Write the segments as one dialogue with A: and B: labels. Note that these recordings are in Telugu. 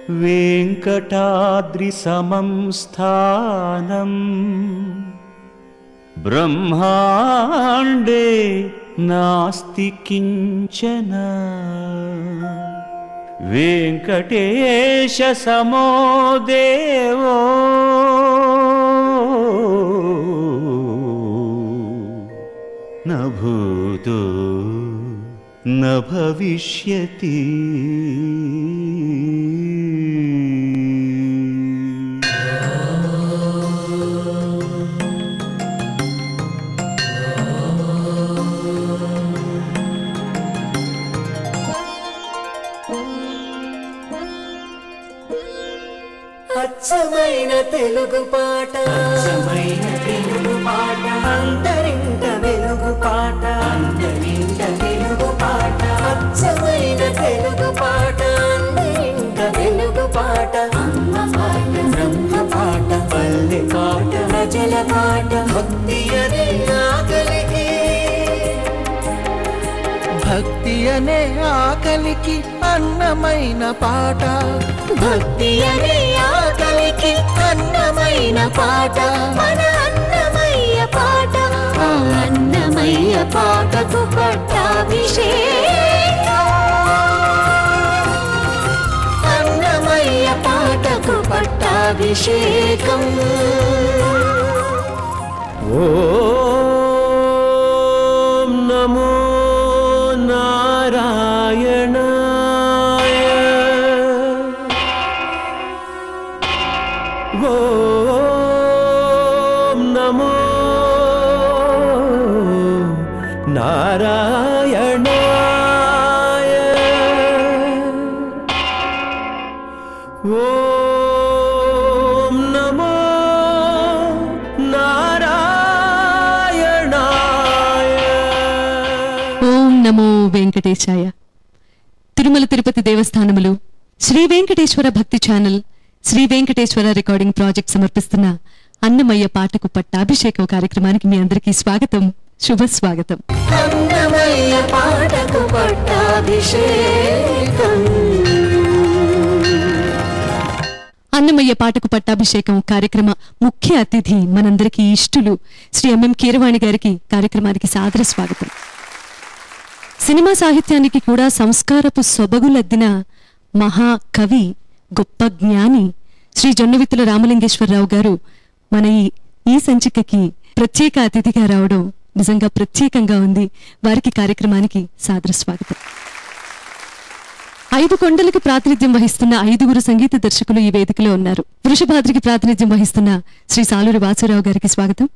A: वेंकटाद्रि समं स्थानं ब्रह्मांडे नास्ति किंचन वेंकटेश समो देवो न भूतो न भविष्यति।
B: అచ్చమైన తెలుగు పాట అచ్చమైన తెలుగు పాట అంతరింట వెలుగు పాట అంతరింట వెలుగు పాట అచ్చమైన తెలుగు పాట అంతరింట వెలుగు పాట అమ్మ పాట బ్రహ్మ పాట పల్లె పాట ప్రజల పాట భక్తి అనే ఆకలికి భక్తి అనే ఆకలికి అన్నమైన పాట భక్తి అనే ఆకలికి అన్నమైన పాట మన అన్నమయ్య పాట ఆ అన్నమయ్య పాటకు పట్టాభిషేకం అన్నమయ్య పాటకు పట్టాభిషేకం
A: ఓం నమో नारायणाय ओम नमो नारायणाय ओम नमो नारायणाय।
C: ఓం నమో వెంకటేశాయ. Tirumala Tirupati దేవస్థానములు Sri Venkateswara Bhakti channel Sri Venkateswara recording project సమర్పిస్తున్న అన్నమయ్య పాటకు పట్టాభిషేకం కార్యక్రమానికి మీ అందరికీ స్వాగతం, శుభ స్వాగతం.
B: అన్నమయ్య పాటకు పట్టాభిషేకం
C: అన్నమయ్య పాటకు పట్టాభిషేకం కార్యక్రమ ముఖ్య అతిథి మనందరికీ ఇష్టులు శ్రీ ఎంఎం కీరవాణి గారికి కార్యక్రమానికి సాదర స్వాగతం. సినిమా సాహిత్యానికి కూడా సంస్కారపు సొబగులద్దిన మహాకవి, గొప్ప జ్ఞాని శ్రీ జొన్నవిత్తుల రామలింగేశ్వరరావు గారు మన ఈ సంచికకి ప్రత్యేక అతిథిగా రావడం నిజంగా ప్రత్యేకంగా ఉంది. వారికి కార్యక్రమానికి సాదర స్వాగతం. 5 కొండలకు ప్రాతినిధ్యం వహిస్తున్న 5గురు సంగీత దర్శకులు ఈ వేదికలో ఉన్నారు. వృషభాద్రికి ప్రాతినిధ్యం వహిస్తున్న శ్రీ సాలూరి వాసురావు గారికి స్వాగతం.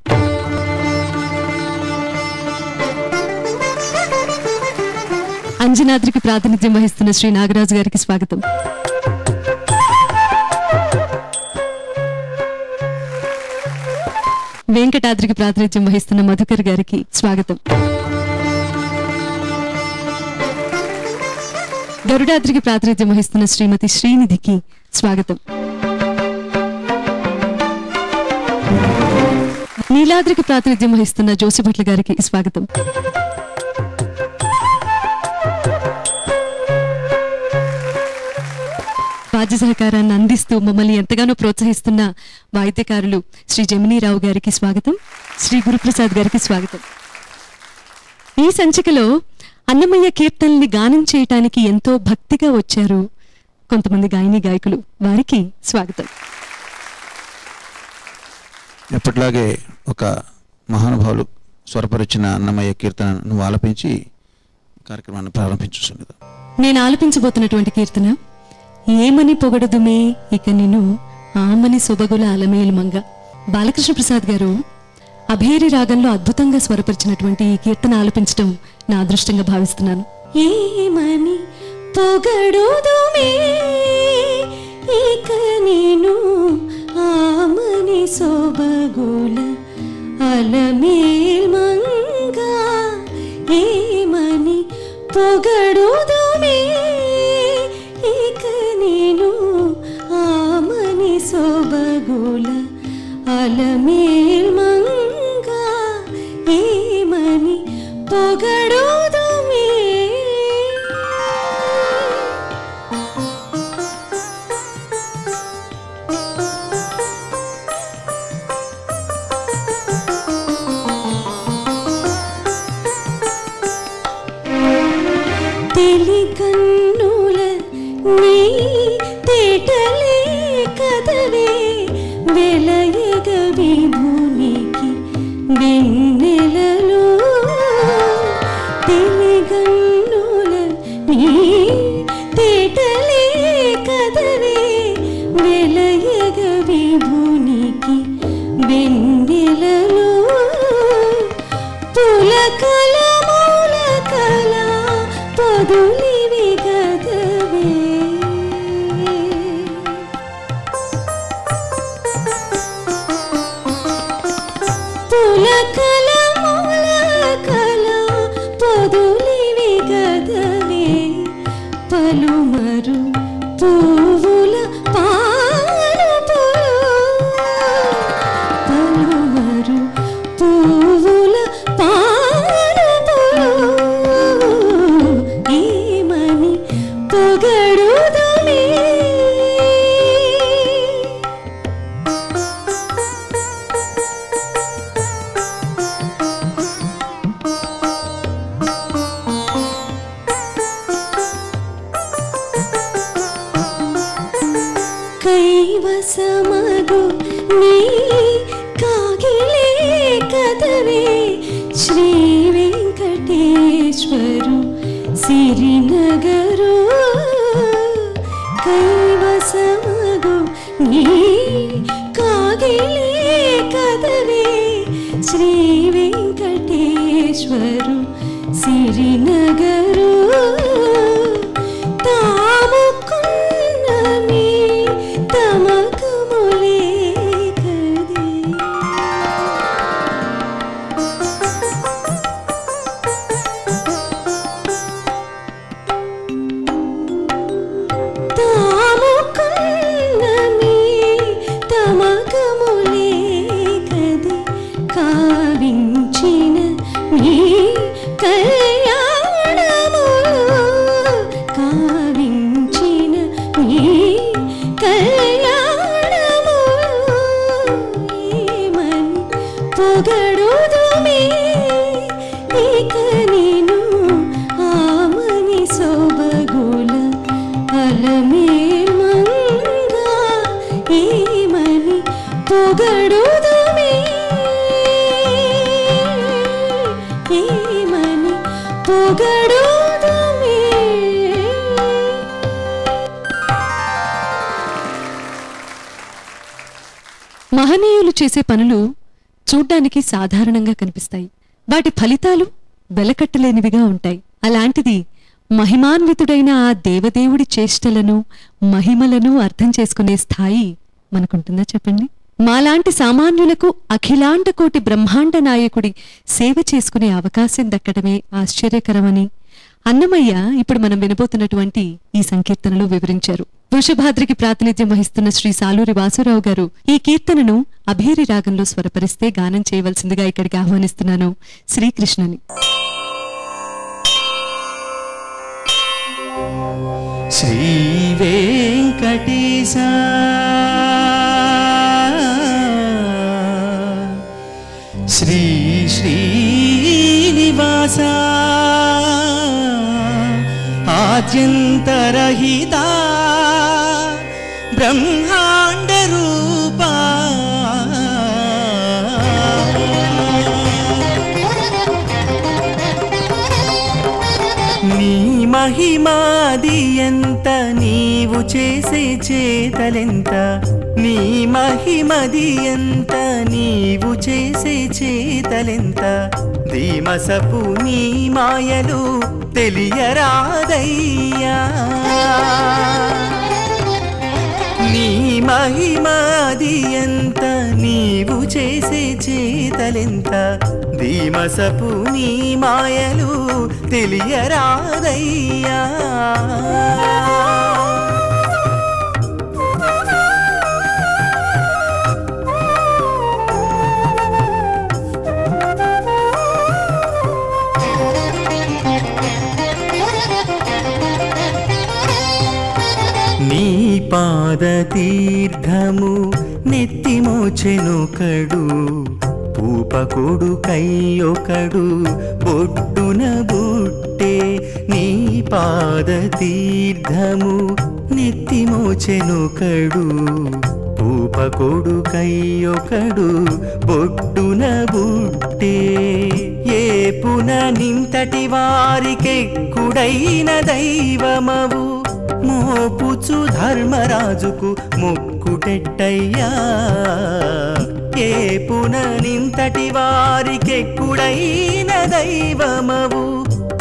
C: అంజనాద్రికి ప్రాతినిధ్యం వహిస్తున్న శ్రీ నాగరాజు గారికి స్వాగతం. వెంకటాద్రికి ప్రాతినిధ్యం వహిస్తున్న మధుకర్ గారికి స్వాగతం. గరుడాద్రికి ప్రాతినిధ్యం వహిస్తున్న శ్రీమతి శ్రీనిధికి స్వాగతం. నీలాద్రికి ప్రాతినిధ్యం వహిస్తున్న జోసిభట్ల గారికి స్వాగతం. వాద్య సహకారాన్ని అందిస్తూ మమ్మల్ని ఎంతగానో ప్రోత్సహిస్తున్న వాయిద్యకారులు శ్రీ జమినీరావు గారికి స్వాగతం, శ్రీ గురుప్రసాద్ గారికి స్వాగతం. ఈ సంచికలో అన్నమయ్య కీర్తనల్ని గానం చేయటానికి ఎంతో భక్తిగా వచ్చారు కొంతమంది గాయని గాయకులు, వారికి స్వాగతం.
D: ఎప్పటిలాగే ఒక మహానుభావులు స్వరపరిచిన అన్నమయ్య కీర్తనను ఆలపించి కార్యక్రమాన్ని ప్రారంభించుంది.
C: నేను ఆలపించబోతున్నటువంటి కీర్తన ఏమని పొగడదుమే ఇక నేను ఆమని సొబగుల అలమేలు మంగ. బాలకృష్ణ ప్రసాద్ గారు అభేరి రాగంలో అద్భుతంగా స్వరపరిచినటువంటి ఈ కీర్తన ఆలపించడం నా అదృష్టంగా భావిస్తున్నాను. ఏమని పొగడుదుమే ఇక నేను ఆమని సొబగుల అలమేలు మంగ. ఏమని పొగడుదుమే ఇక నేను ఆమని సొబగుల అలమేలు మంగ. ఏమని పొగడుదుమే
E: కన్నుల నీ తేటలే కదవే వెలయగ విభునికి వెన్నెలలో తెలిగన్నుల నీ తేటలే కదవే వెలయగ విభునికి వెన్నెలలో పులకల మూలకల పదులివి గదవే పులకల మూలకల పదులివి గదవే పలుమరు పువ్వుల పానుపులు పలుమరు పువ్వుల పానుపులు ఏమని పొగడుదుమే కైవసమగు నీ కాగిలే కదవే శ్రీ వెంకటేశ్వరు సిరినగరు కైవసమగు నీ కాగిలే కదవే శ్రీ వెంకటేశ్వరు సిరినగరు తాముకున్నమి తమకములే కదే తాముకున్నమి తమకములే కదే కావించిన మీ కళ్యాణములు కావించిన మీ కళ్యాణములు ఏమని పొగడుదుమే ఇక నేను ఆమని సొబగుల అలమేల్మంగా ఏమని పొగడుదుమే ఏమని పొగడుదుమే
C: మహనీయులు చేసే పనులు చూడ్డానికి సాధారణంగా కనిపిస్తాయి. వాటి ఫలితాలు వెలకట్టలేనివిగా ఉంటాయి. అలాంటిది మహిమాన్వితుడైన ఆ దేవదేవుడి చేష్టలను మహిమలను అర్థం చేసుకునే స్థాయి మనకుంటుందా చెప్పండి? మాలాంటి సామాన్యులకు అఖిలాండ కోటి బ్రహ్మాండ నాయకుడి సేవ చేసుకునే అవకాశం దక్కడమే ఆశ్చర్యకరమని అన్నమయ్య ఇప్పుడు మనం వినబోతున్నటువంటి ఈ సంకీర్తనలో వివరించారు. వృషభాద్రికి ప్రాతినిధ్యం వహిస్తున్న శ్రీ సాలూరి వాసురావు గారు ఈ కీర్తనను అభేరి రాగంలో స్వరపరిస్తే గానం చేయవలసిందిగా ఇక్కడికి ఆహ్వానిస్తున్నాను శ్రీకృష్ణని.
A: శ్రీ వెంకటేశ శ్రీ శ్రీనివాస ఆద్యంతరహిత బ్రహ్మాండ రూప నీ మహిమాది ఎంత నీవు చేసే చేతలెంత నీ మహిమది ఎంత నీవు చేసే చేతలెంత ధీమసపు నీ మాయలు తెలియరాదయ్యా నీ మహిమది ఎంత నీవు చేసే చేతలెంత ధీమసపు నీ మాయలు తెలియరాదయ్యా నీ పాద తీర్థము నెత్తిమోచెను కడు పూపకొడుకై ఒకడు బొడ్డున బుట్టే నీ పాద తీర్థము నెత్తిమోచెనొకడు పూపకొడుకై ఒకడు బొడ్డున బుట్టే ఏపున నింతటి వారికెక్కుడైన దైవమవు మోపుచు ధర్మరాజుకు మొక్కుటెట్టయ్యా ఏపున నింతటి వారికెక్కుడైన దైవమవు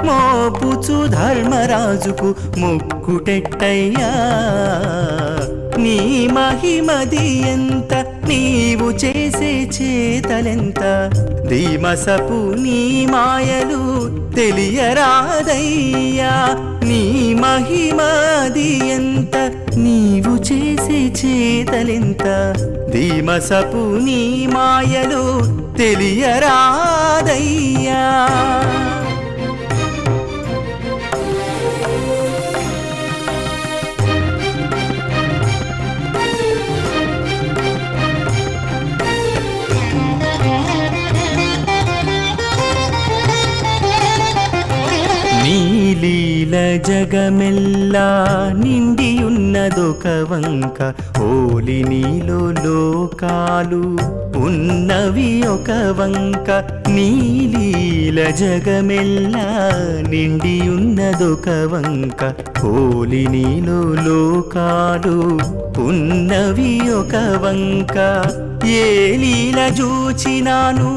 A: మోపుచు ధర్మరాజుకు మొక్కుటెట్టయ్యా నీ మహిమది ఎంత నీవు చేసే చేతలెంత ధీమసపు నీ మాయలు తెలియరాదయ్యా నీ మహిమది ఎంత నీవు చేసే చేతలెంత ధీమసపు నీ మాయలు తెలియరాదయ్యా లీల జగమెల్లా నిండియున్నదొక వంక ఓలి నీలో లోకాలు ఉన్నవి ఒక వంక నీలీల జగమెల్లా నిండియున్నదొక వంక ఓలి నీలో లోకాలు ఉన్నవి ఒక వంక ఏ లీల చూచినాను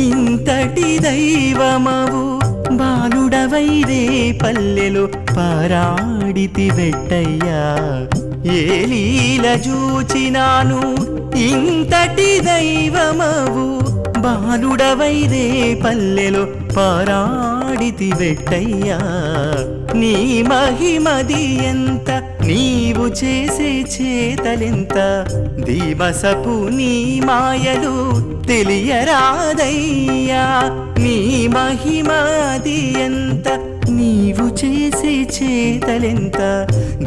A: ఇంతటి దైవమవు బాలుడవైరే పల్లెలో పారాడితి వెట్టయ్యా ఏ లీల చూచినాను ఇంతటి దైవమవు బాలుడవైరే పల్లెలో పారాడితి వెట్టయ్యా నీ మహిమది ఎంత నీవు చేసే చేతలెంత దివసపు నీ మాయలు తెలియరాదయ్యా నీ మహిమది ఎంత నీవు చేసే చేతలెంత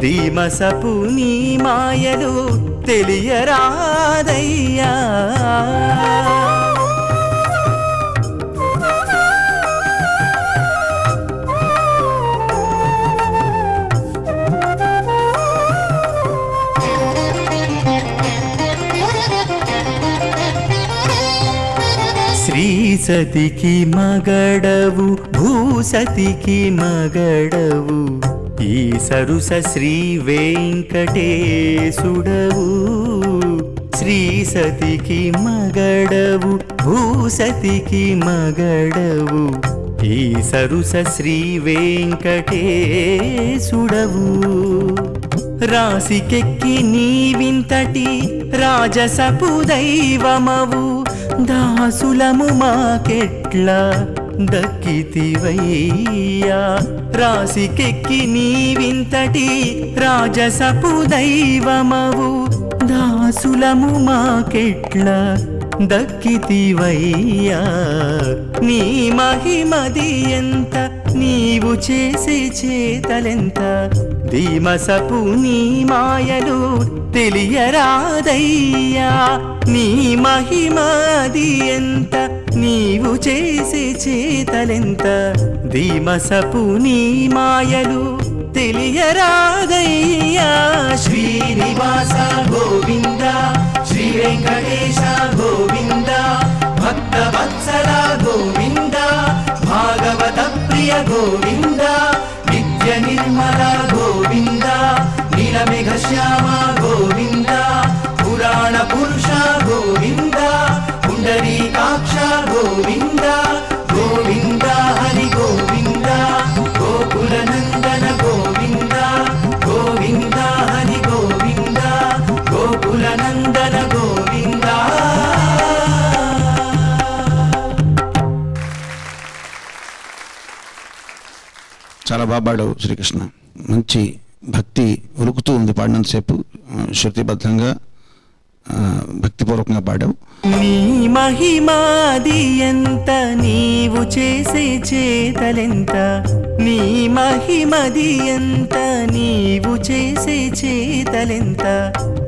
A: దివసపు నీ మాయలు తెలియరాదయ్యా శ్రీసతికి మగడవు భూసతికి మగడవు ఈ సరుస శ్రీ వెంకటేశుడవు శ్రీసతికి మగడవు భూసతికి మగడవు ఈ సరుస శ్రీ వెంకటేశుడవు రాసికెక్కి నీవింతటి రాజసపు దైవమవు దాసులము మాకెట్లా దక్కితివయ్యా రాసికెక్కి నీవింతటి రాజసపు దైవమవు దాసులము మాకెట్లా దక్కితివయ్యా నీ మహిమది ఎంత నీవు చేసే చేతలెంత ధీమసపు నీ మాయలు తెలియరాదయ్యా నీ మహిమది ఎంత నీవు చేసే చేతలెంత ధీమసపు నీ మాయలు తెలియరాదయ్యా శ్రీనివాస గోవింద శ్రీ వెంకటేశ గోవింద భక్తవత్సల గోవింద భాగవత ప్రియ గోవింద నిత్య నిర్మల గోవింద నీలమేఘ శ్యామ గోవింద పురాణ పురుష గోవింద పుండరీకాక్ష గోవింద గోవింద హరి గోవింద గోకుల నందన గోవింద గోవింద హరి గోవింద గోకుల నందన గోవింద
D: చాలా బాగా పాడావు శ్రీకృష్ణ. మంచి భక్తి ఉరుకుతూ ఉంది పాడినంతసేపు, శృతిబద్ధంగా భక్తిపూర్వకంగా పాడావు.
A: నీ మహిమాది ఎంత నీవు చేసే చేతలెంత నీ మహిమది ఎంత నీవు చేసే చేతలెంత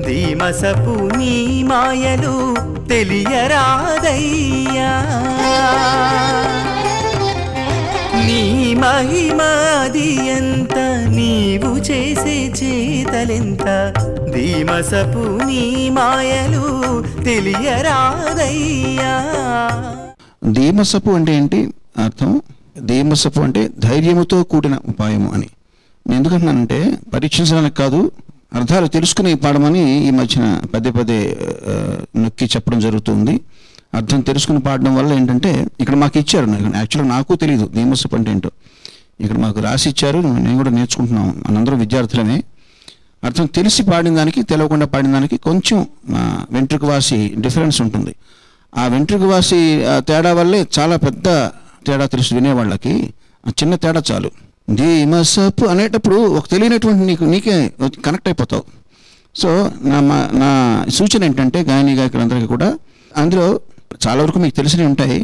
A: ధీమసపు నీ మాయలు తెలియరాదయ్యా. నీ మహిమాది ఎంత, నీవు చేసే చేతలెంత, ధీమసపు నీ మాయలు తెలియరాదయ్యా.
D: ధీమసపు అంటే ఏంటి అర్థం? ధీమసపు అంటే ధైర్యముతో కూడిన ఉపాయము అని. నేను ఎందుకంటున్నానంటే పరీక్షించడానికి కాదు, అర్థాలు తెలుసుకుని పాడమని ఈ మధ్యన పదే పదే నొక్కి చెప్పడం జరుగుతుంది. అర్థం తెలుసుకుని పాడడం వల్ల ఏంటంటే ఇక్కడ మాకు ఇచ్చారు, యాక్చువల్గా నాకు తెలియదు ధీమసపు అంటే ఏంటో, ఇక్కడ మాకు రాసి ఇచ్చారు, నేను కూడా నేర్చుకుంటున్నాం, మనందరూ విద్యార్థులమే. అర్థం తెలిసి పాడిన దానికి తెలియకుండా పాడిన దానికి కొంచెం వెంట్రుకవాసి డిఫరెన్స్ ఉంటుంది. ఆ వెంట్రుకవాసి తేడా వల్లే చాలా పెద్ద తేడా తెలుసు వినేవాళ్ళకి. చిన్న తేడా చాలు. ధీమసపు అనేటప్పుడు ఒక తెలియనటువంటి నీకే కనెక్ట్ అయిపోతావు. సో నా సూచన ఏంటంటే గాయని గాయకులందరికీ కూడా అందులో చాలా వరకు మీకు తెలిసినవి ఉంటాయి.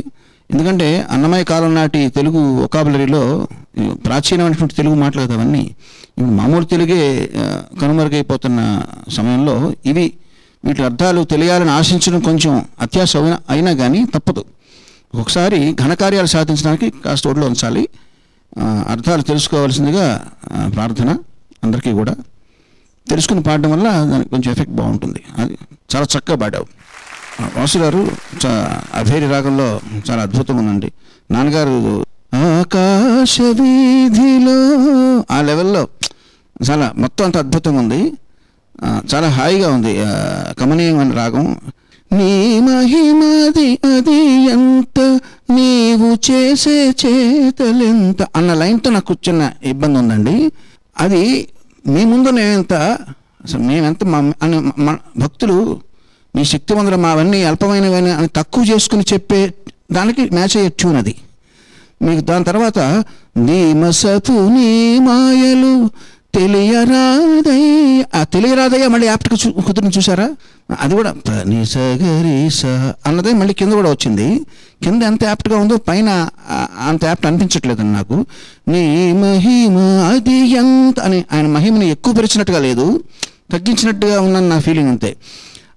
D: ఎందుకంటే అన్నమయ్య కాలం నాటి తెలుగు వొకాబులరీలో ప్రాచీనమైనటువంటి తెలుగు మాటలు కదా అవన్నీ. మామూలు తెలుగే కనుమరుగైపోతున్న సమయంలో వీటి అర్థాలు తెలియాలని ఆశించడం కొంచెం అత్యాశ అయినా కానీ తప్పదు. ఒకసారి ఘనకార్యాలు సాధించడానికి కాస్త ఒడిలో ఉంచాలి. అర్థాలు తెలుసుకోవాల్సిందిగా ప్రార్థన అందరికీ కూడా. తెలుసుకుని పాడడం వల్ల దానికి కొంచెం ఎఫెక్ట్ బాగుంటుంది. అది చాలా చక్కగా పాడావు వాసు గారు. అభేరి రాగంలో చాలా అద్భుతంగా ఉందండి. నాన్నగారు ఆకాశ వీధిలో ఆ లెవెల్లో చాలా మొత్తం అంత అద్భుతంగా ఉంది. చాలా హాయిగా ఉంది, కమనీయమైన రాగం. నీ మహిమది అది ఎంత, నీవు చేసే చేతలెంత అన్న లైన్తో నాకు చిన్న ఇబ్బంది ఉందండి. అది మీ ముందు మేమెంత భక్తులు మీ శక్తివంతులు మావన్నీ అల్పమైనవని అని తక్కువ చేసుకుని చెప్పే దానికి మ్యాచ్ అయ్యే ట్యూన్ అది. మీకు దాని తర్వాత ధీమసపు నీ మాయలు తెలియరాదయ్యా మళ్ళీ యాప్ట్గా కుదిరిని చూసారా? అది కూడా నీ సగరీస అన్నదే మళ్ళీ కింద కూడా వచ్చింది. కింద ఎంత యాప్ట్గా ఉందో పైన అంత యాప్ట్ అనిపించట్లేదండి నాకు. నీ మహిమ అది ఎంత అని ఆయన మహిమని ఎక్కువ పరిచినట్టుగా లేదు, తగ్గించినట్టుగా ఉందని నా ఫీలింగ్ అంతే.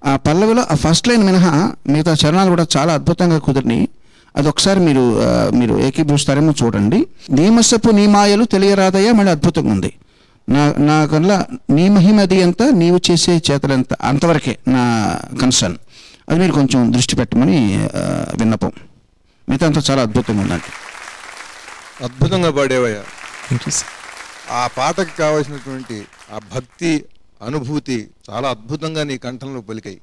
D: ఆ పల్లవిలో ఆ ఫస్ట్ లైన్ మినహా మిగతా చరణాలు కూడా చాలా అద్భుతంగా కుదిరినాయి. అది ఒకసారి మీరు ఏకీభవిస్తారేమో చూడండి. ధీమసపు నీ మాయలు తెలియరాదయ్యా మళ్ళీ అద్భుతంగా ఉంది. నాకల్లా నీ మహిమది ఎంత, నీవు చేసే చేతలంత, అంతవరకే నా కన్సర్న్. అది మీరు కొంచెం దృష్టి పెట్టమని విన్నపం. మిగతా అంతా చాలా అద్భుతంగా ఉందండి.
F: అద్భుతంగా పాడేవయ్యా. ఆ పాటకి కావాల్సినటువంటి ఆ భక్తి అనుభూతి చాలా అద్భుతంగా నీ కంఠంలో పలికాయి.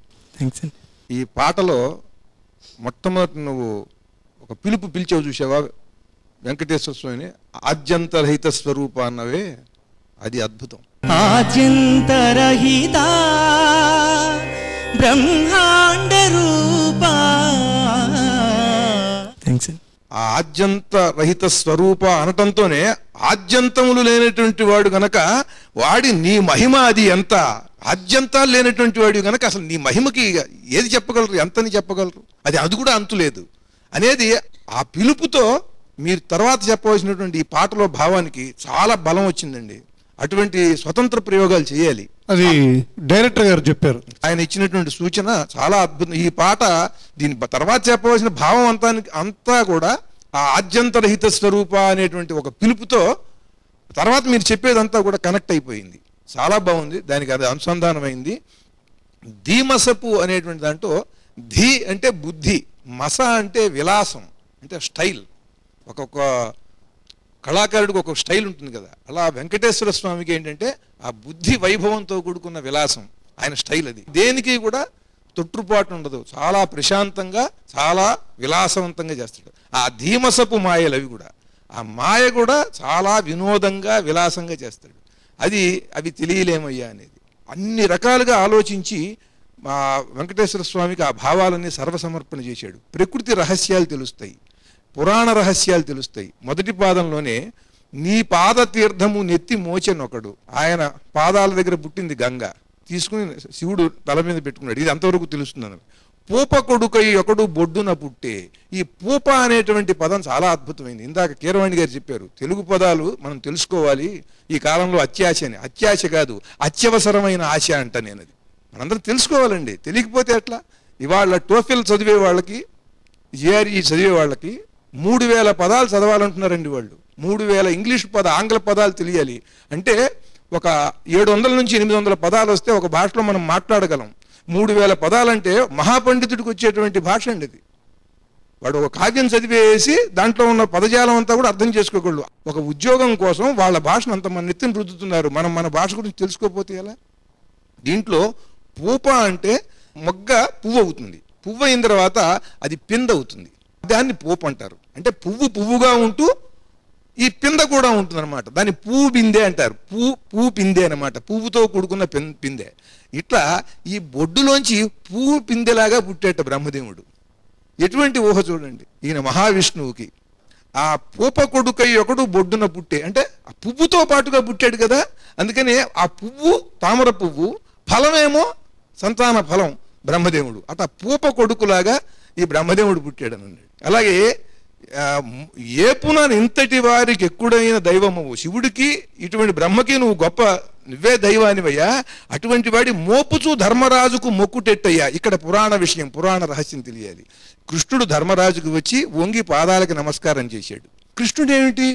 F: ఈ పాటలో మొట్టమొదటి నువ్వు ఒక పిలుపు పిలిచావు చూసావా వెంకటేశ్వర స్వామిని, ఆద్యంతరహిత స్వరూప అన్నవే, అది అద్భుతం.
A: ఆద్యంతరహిత బ్రహ్మాండ రూపా.
F: ఆ ఆద్యంతరహిత స్వరూప అనటంతోనే ఆద్యంతములు లేనటువంటి వాడు గనక వాడి నీ మహిమ అది ఎంత, ఆద్యంతాలు లేనటువంటి వాడు గనక అసలు నీ మహిమకి ఏది చెప్పగలరు, ఎంతని చెప్పగలరు? అది కూడా అంతులేదు అనేది ఆ పిలుపుతో మీరు తర్వాత చెప్పవలసినటువంటి ఈ పాటలో భావానికి చాలా బలం వచ్చిందండి. అటువంటి స్వతంత్ర ప్రయోగాలు చేయాలి.
G: అది డైరెక్టర్ గారు చెప్పారు,
F: ఆయన ఇచ్చినటువంటి సూచన చాలా అద్భుతం. ఈ పాట దీని తర్వాత చెప్పవలసిన భావం అంతా కూడా ఆ ఆద్యంతరహిత స్వరూప అనేటువంటి ఒక పిలుపుతో తర్వాత మీరు చెప్పేదంతా కూడా కనెక్ట్ అయిపోయింది. చాలా బాగుంది, దానికి అది అనుసంధానమైంది. ధీమసపు అనేటువంటి దాంట్లో ధీ అంటే బుద్ధి, మస అంటే విలాసం, అంటే స్టైల్. ఒక్కొక్క కళాకారుడికి ఒక స్టైల్ ఉంటుంది కదా, అలా వెంకటేశ్వర స్వామికి ఏంటంటే ఆ బుద్ధి వైభవంతో కూడుకున్న విలాసం ఆయన స్టైల్. అది దేనికి కూడా తొట్టుపాటు ఉండదు, చాలా ప్రశాంతంగా చాలా విలాసవంతంగా చేస్తాడు. ఆ ధీమసపు మాయలు అవి కూడా, ఆ మాయ కూడా చాలా వినోదంగా విలాసంగా చేస్తాడు. అవి తెలియలేమయ్యా అనేది అన్ని రకాలుగా ఆలోచించి మా వెంకటేశ్వర స్వామికి ఆ భావాలన్నీ సర్వసమర్పణ చేశాడు. ప్రకృతి రహస్యాలు తెలుస్తాయి, పురాణ రహస్యాలు తెలుస్తాయి. మొదటి పాదంలోనే నీ పాద తీర్థము నెత్తి మోచెనొకడు, ఆయన పాదాల దగ్గర పుట్టింది గంగ, తీసుకుని శివుడు తల మీద పెట్టుకున్నాడు. ఇది అంతవరకు తెలుస్తుంది. పూప కొడుకై ఒకడు బొడ్డున పుట్టే, ఈ పూప అనేటువంటి పదం చాలా అద్భుతమైంది. ఇందాక కీరవాణి గారు చెప్పారు, తెలుగు పదాలు మనం తెలుసుకోవాలి. ఈ కాలంలో అత్యాశ అని, అత్యాశ కాదు అత్యవసరమైన ఆశ అంట నేను. అది మనందరం తెలుసుకోవాలండి, తెలియకపోతే ఎట్లా? ఇవాళ టోఫెల్ చదివే వాళ్ళకి, జేఆర్ఈ చదివే వాళ్ళకి 3000 పదాలు చదవాలంటున్నారండి వాళ్ళు. 3000 ఇంగ్లీష్ ఆంగ్ల పదాలు తెలియాలి అంటే ఒక 700 నుంచి 800 పదాలు వస్తే ఒక భాషలో మనం మాట్లాడగలం. 3000 పదాలంటే మహాపండితుడికి వచ్చేటువంటి భాష అండి ఇది. వాడు ఒక కావ్యం చదివేసి దాంట్లో ఉన్న పదజాలం అంతా కూడా అర్థం చేసుకోగలడు. ఒక ఉద్యోగం కోసం వాళ్ళ భాషను అంత మన నెత్తిని రుద్దుతున్నారు. మనం మన భాష గురించి తెలుసుకోకపోతే ఎలా? దీంట్లో పూప అంటే మొగ్గ పువ్వు అవుతుంది. పువ్వు అయిన తర్వాత అది పింద అవుతుంది. దాన్ని పూప అంటారు. అంటే పువ్వుగా ఉంటూ ఈ పింద కూడా ఉంటుంది అనమాట. దాన్ని పువ్వు పిందే అంటారు. పువ్వు పిందే అనమాట, పువ్వుతో కూడుకున్న పిందె. ఇట్లా ఈ బొడ్డులోంచి పువ్వు పిందెలాగా పుట్టేట బ్రహ్మదేవుడు. ఎటువంటి ఊహ చూడండి. ఈయన మహావిష్ణువుకి ఆ పూప కొడుకై ఒకడు బొడ్డున పుట్టే, అంటే ఆ పువ్వుతో పాటుగా పుట్టాడు కదా. అందుకని ఆ పువ్వు తామర పువ్వు, ఫలమేమో సంతాన ఫలం బ్రహ్మదేవుడు. అట్లా పూప కొడుకులాగా ఈ బ్రహ్మదేవుడు పుట్టాడు అనండి. అలాగే ఏపున ఇంతటి వారికి ఎక్కుడైన దైవము శివుడికి, ఇటువంటి బ్రహ్మకి నువ్వే దైవానివయ్యా. అటువంటి వాడి మోపుచు ధర్మరాజుకు మొక్కుటెట్టయ్యా. ఇక్కడ పురాణ రహస్యం తెలియాలి. కృష్ణుడు ధర్మరాజుకు వచ్చి వంగి పాదాలకి నమస్కారం చేశాడు. కృష్ణుడు ఏమిటి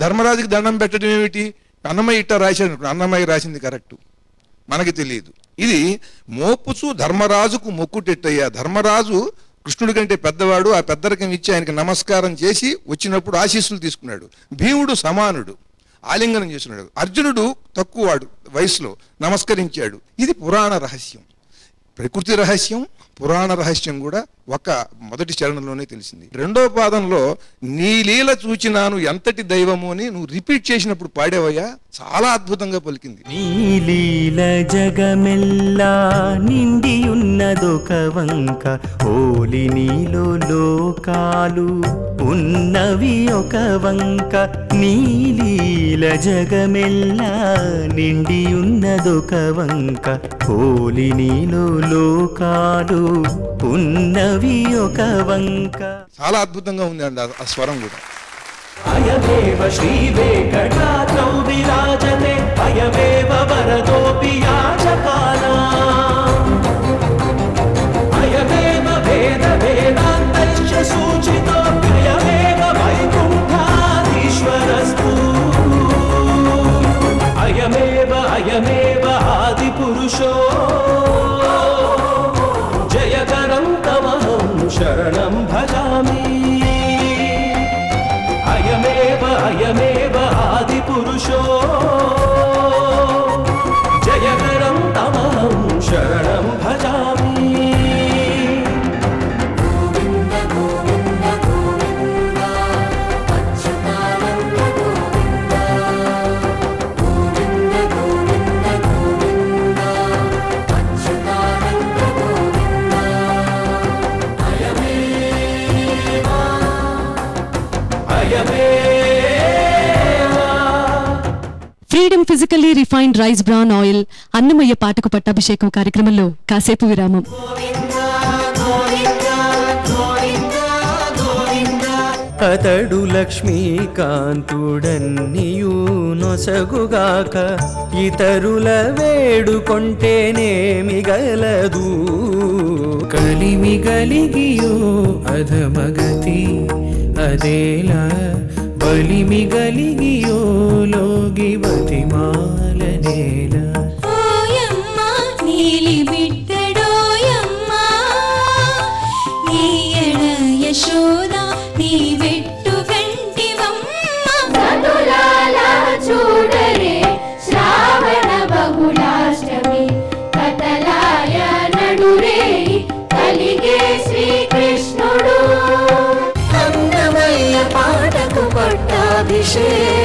F: ధర్మరాజుకి దండం పెట్టడం ఏమిటి? అన్నమయ్య ఇట్ట రాశాడు. అన్నమయ్య రాసింది కరెక్టు, మనకి తెలియదు. ఇది మోపుచు ధర్మరాజుకు మొక్కుటెట్టయ్యా. ధర్మరాజు కృష్ణుడి కంటే పెద్దవాడు. ఆ పెద్దరికం ఇచ్చి ఆయనకి నమస్కారం చేసి వచ్చినప్పుడు ఆశీస్సులు తీసుకున్నాడు. భీముడు సమానుడు, ఆలింగనం చేస్తున్నాడు. అర్జునుడు తక్కువవాడు వయసులో, నమస్కరించాడు. ఇది పురాణ రహస్యం. ప్రకృతి రహస్యం, పురాణ రహస్యం కూడా ఒక మొదటి చరణంలోనే తెలిసింది. రెండో పాదంలో నీ లీల చూచినాను ఎంతటి దైవము అని నువ్వు రిపీట్ చేసినప్పుడు పాడేవయ్యా, చాలా అద్భుతంగా పలికింది.
A: నీ లీల జగమెల్లా నిండి ఉన్నదొక వంక, ఓలి నీలో లోకాలు ఉన్నవి ఒక వంక. నీ లీల జగమెల్లా నిండి ఉన్నదొక వంక, ఓలి నీలో లోకాలు ఉన్నవి ఒక వంక.
F: చాలా అద్భుతంగా ఉంది అండి ఆ స్వరం కూడా.
A: అయమేవ శ్రీ వెంకటాద్రౌ విరాజతే అయమేవ వరదోపి యాచకానాం, అయమేవ వేద వేదాంతశ్చ సూచితో అయమేవ వైకుంఠాధీశ్వరస్తు, అయమేవ ఆది పురుషో జయకరం తమహం శరణం భజామి. అయమేవ ఆది పురుషో జయకరం తమహం శరణం భజామి.
C: Freedom physically refined rice bran oil Annamayya పాటకు పట్టాభిషేకం కార్యక్రమంలో కాసేపు విరామం.
A: అతడు లక్ష్మీకాంతుడన్నియూ నొసగుగాక, ఇతరుల వేడుకొంటేనేమి గలదు. కలిమి గలిగియో అధమగతి అదేలా, బలిమి గలిగియో లోగివతి మాలనేల.
E: ఓయమ్మ నీలి బిడ్డడోయమ్మ, ఈయడ యశోద నీ వెట్టు వెంటివమ్మ.
B: సతులాలా చూడరే శ్రావణ బహుళాష్టమి, కథలాయ నడురే కలిగే శ్రీకృష్ణుడు. అన్నమయ్య పాటకు పట్టాభిషేకం.